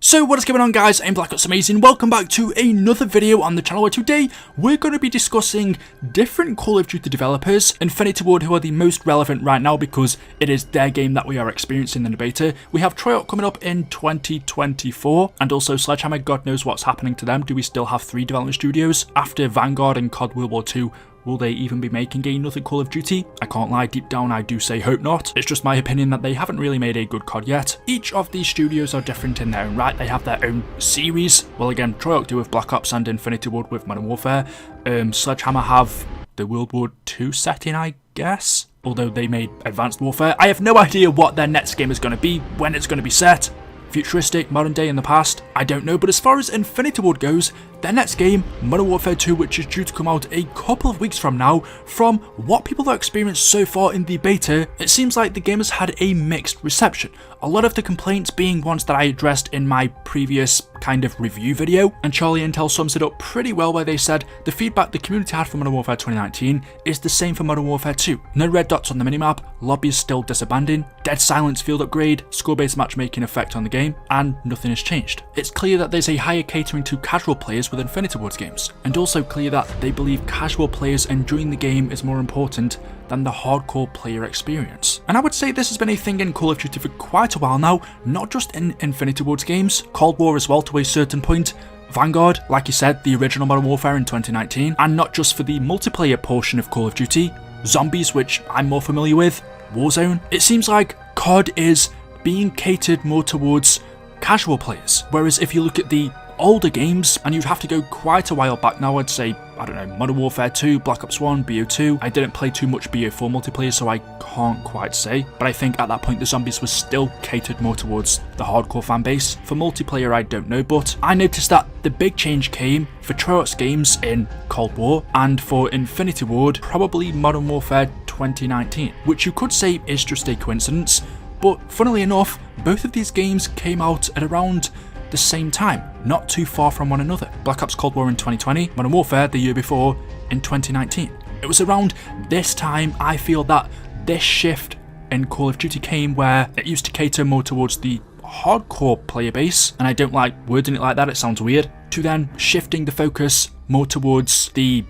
So what is going on, guys? I'm Amazing. Welcome back to another video on the channel where today we're going to be discussing different Call of Duty developers, Infinity Ward, who are the most relevant right now because it is their game that we are experiencing in the beta. We have Tryout coming up in 2024 and also Sledgehammer. God knows what's happening to them. Do we still have 3 development studios? After Vanguard and COD World War II, will they even be making another Call of Duty? I can't lie, deep down I do say hope not. It's just my opinion that they haven't really made a good COD yet. Each of these studios are different in their own right. They have their own series. Well, again, Tryout do with Black Ops and Infinity Ward with Modern Warfare. Sledgehammer have the World War II setting, I guess. Although they made Advanced Warfare. I have no idea what their next game is going to be, when it's going to be set. Futuristic, modern day, in the past, I don't know. But as far as Infinity Ward goes, their next game, Modern Warfare 2, which is due to come out a couple of weeks from now, from what people have experienced so far in the beta, it seems like the game has had a mixed reception. A lot of the complaints being ones that I addressed in my previous kind of review video, and Charlie Intel sums it up pretty well where they said the feedback the community had for Modern Warfare 2019 is the same for Modern Warfare 2. No red dots on the minimap, lobbies still disabandoned, dead silence field upgrade, score-based matchmaking effect on the game, and nothing has changed. It's clear that there's a higher catering to casual players with Infinity Ward's games, and also clear that they believe casual players enjoying the game is more important than the hardcore player experience. And I would say this has been a thing in Call of Duty for quite a while now, not just in Infinity Ward's games, Cold War as well to a certain point, Vanguard, like you said, the original Modern Warfare in 2019, and not just for the multiplayer portion of Call of Duty, Zombies, which I'm more familiar with, Warzone. It seems like COD is being catered more towards casual players, whereas if you look at the older games, and you'd have to go quite a while back now, I'd say, I don't know, Modern Warfare 2, Black Ops 1, BO2. I didn't play too much BO4 multiplayer, so I can't quite say, but I think at that point the Zombies was still catered more towards the hardcore fan base. For multiplayer, I don't know, but I noticed that the big change came for Tryout's games in Cold War, and for Infinity Ward, probably Modern Warfare 2019, which you could say is just a coincidence, but funnily enough, both of these games came out at around the same time, not too far from one another. Black Ops Cold War in 2020, Modern Warfare the year before in 2019. It was around this time I feel that this shift in Call of Duty came, where it used to cater more towards the hardcore player base, and I don't like wording it like that, it sounds weird, to then shifting the focus more towards the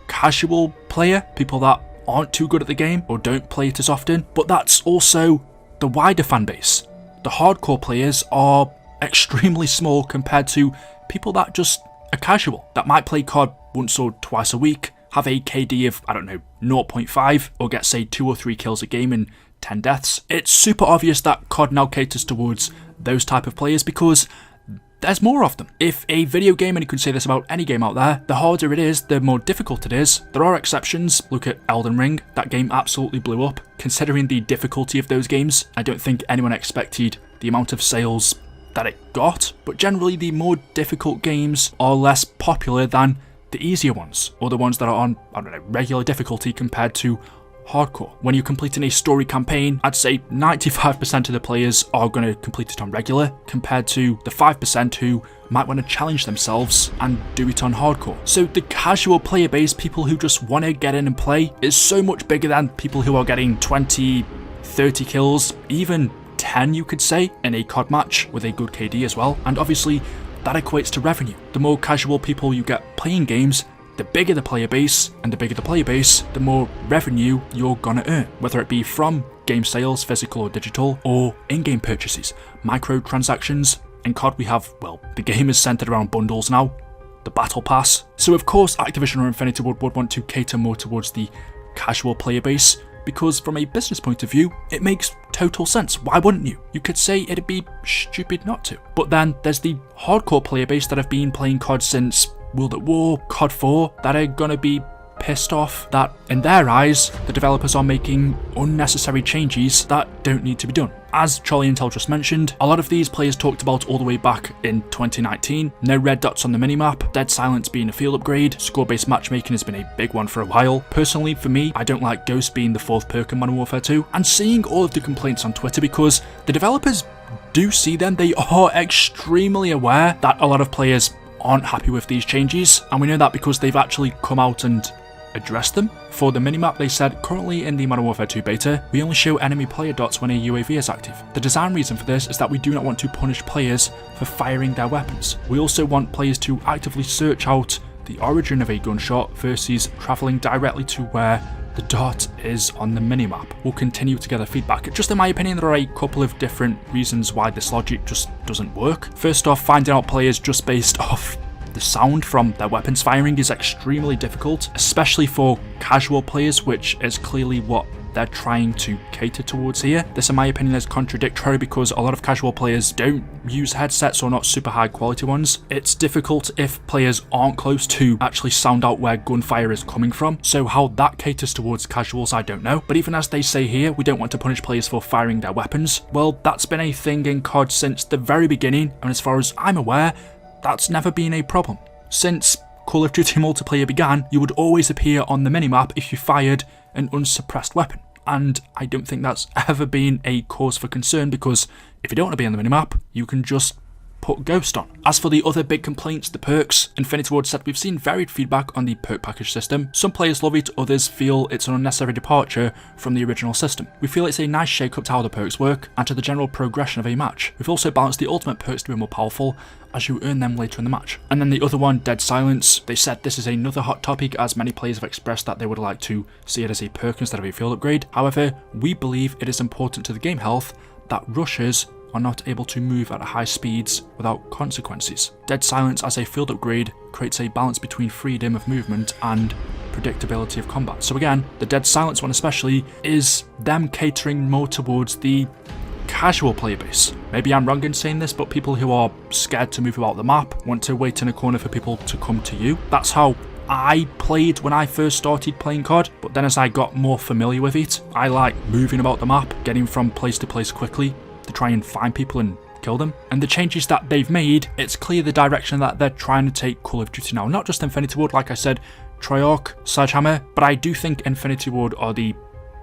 casual player, people that aren't too good at the game or don't play it as often. But that's also the wider fan base. The hardcore players are extremely small compared to people that just are casual, that might play COD once or twice a week, have a KD of, I don't know, 0.5, or get, say, 2 or 3 kills a game and 10 deaths. It's super obvious that COD now caters towards those type of players because there's more of them. If a video game, and you can say this about any game out there, the harder it is, the more difficult it is. There are exceptions. Look at Elden Ring. That game absolutely blew up. Considering the difficulty of those games, I don't think anyone expected the amount of sales that it got, but generally the more difficult games are less popular than the easier ones, or the ones that are on, I don't know, regular difficulty compared to hardcore. When you're completing a story campaign, I'd say 95% of the players are going to complete it on regular, compared to the 5% who might want to challenge themselves and do it on hardcore. So the casual player base, people who just want to get in and play, is so much bigger than people who are getting 20, 30 kills, even 10 you could say, in a COD match with a good KD as well. And obviously that equates to revenue. The more casual people you get playing games, the bigger the player base, and the bigger the player base, the more revenue you're gonna earn, whether it be from game sales, physical or digital, or in-game purchases, microtransactions. In COD we have, well, the game is centered around bundles now, the battle pass. So of course Activision or Infinity Ward would want to cater more towards the casual player base, because from a business point of view, it makes total sense. Why wouldn't you? You could say it'd be stupid not to. But then there's the hardcore player base that have been playing COD since World at War, COD 4, that are gonna be pissed off that, in their eyes, the developers are making unnecessary changes that don't need to be done. As Charlie Intel just mentioned, a lot of these players talked about all the way back in 2019, no red dots on the minimap, dead silence being a field upgrade, score-based matchmaking has been a big one for a while. Personally, for me, I don't like Ghost being the 4th perk in Modern Warfare 2, and seeing all of the complaints on Twitter, because the developers do see them, they are extremely aware that a lot of players aren't happy with these changes, and we know that because they've actually come out and address them. For the minimap, they said, currently in the Modern Warfare 2 beta, we only show enemy player dots when a UAV is active. The design reason for this is that we do not want to punish players for firing their weapons. We also want players to actively search out the origin of a gunshot versus travelling directly to where the dot is on the minimap. We'll continue to gather feedback. Just in my opinion, there are a couple of different reasons why this logic just doesn't work. First off, finding out players just based off the sound from their weapons firing is extremely difficult, especially for casual players, which is clearly what they're trying to cater towards here. This, in my opinion, is contradictory because a lot of casual players don't use headsets or not super high quality ones. It's difficult if players aren't close to actually sound out where gunfire is coming from. So how that caters towards casuals, I don't know. But even as they say here, we don't want to punish players for firing their weapons. Well, that's been a thing in COD since the very beginning, and as far as I'm aware, that's never been a problem. Since Call of Duty multiplayer began, you would always appear on the minimap if you fired an unsuppressed weapon. And I don't think that's ever been a cause for concern, because if you don't want to be on the minimap, you can just put Ghost on. As for the other big complaints, the perks, Infinity Ward said we've seen varied feedback on the perk package system. Some players love it, others feel it's an unnecessary departure from the original system. We feel it's a nice shake-up to how the perks work and to the general progression of a match. We've also balanced the ultimate perks to be more powerful as you earn them later in the match. And then the other one, Dead Silence, they said this is another hot topic, as many players have expressed that they would like to see it as a perk instead of a field upgrade. However, we believe it is important to the game health that rushers are not able to move at high speeds without consequences. Dead Silence as a field upgrade creates a balance between freedom of movement and predictability of combat. So again, the Dead Silence one especially is them catering more towards the casual player base. Maybe I'm wrong in saying this, but people who are scared to move about the map, want to wait in a corner for people to come to you. That's how I played when I first started playing COD, but then as I got more familiar with it, I like moving about the map, getting from place to place quickly to try and find people and kill them. And the changes that they've made, it's clear the direction that they're trying to take Call of Duty now. Not just Infinity Ward, like I said, Treyarch, Sledgehammer, but I do think Infinity Ward are the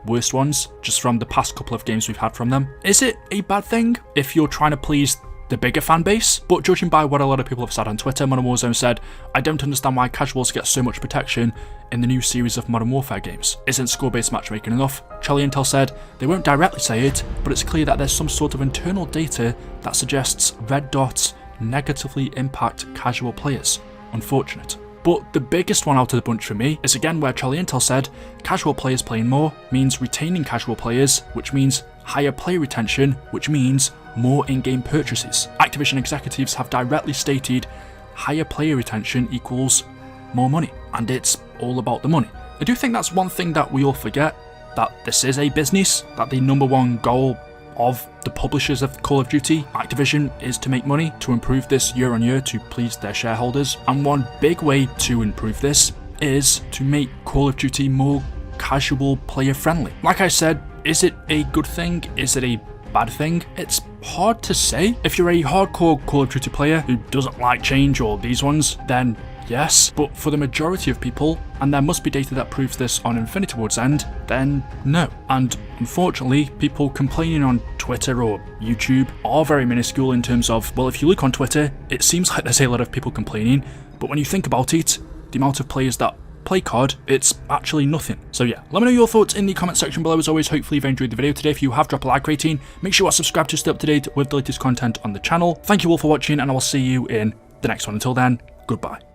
worst ones, just from the past couple of games we've had from them. Is it a bad thing if you're trying to please the bigger fan base? But judging by what a lot of people have said on Twitter, Modern Warzone said, I don't understand why casuals get so much protection in the new series of Modern Warfare games. Isn't score-based matchmaking enough? Charlie Intel said, they won't directly say it, but it's clear that there's some sort of internal data that suggests red dots negatively impact casual players. Unfortunate. But the biggest one out of the bunch for me is again where Charlie Intel said, casual players playing more means retaining casual players, which means higher player retention, which means more in-game purchases. Activision executives have directly stated higher player retention equals more money, and it's all about the money. I do think that's one thing that we all forget, that this is a business, that the number one goal of the publishers of Call of Duty, Activision, is to make money, to improve this year on year to please their shareholders. And one big way to improve this is to make Call of Duty more casual player friendly. Like I said, is it a good thing? Is it a bad thing? It's hard to say. If you're a hardcore Call of Duty player who doesn't like change or these ones, then yes, but for the majority of people, and there must be data that proves this on Infinity Ward's end, then no. And unfortunately, people complaining on Twitter or YouTube are very minuscule in terms of, well, if you look on Twitter, it seems like there's a lot of people complaining, but when you think about it, the amount of players that play COD, it's actually nothing. So yeah, let me know your thoughts in the comment section below. As always, hopefully you've enjoyed the video today. If you have, drop a like rating. Make sure you are subscribed to stay up to date with the latest content on the channel. Thank you all for watching, and I will see you in the next one. Until then, goodbye.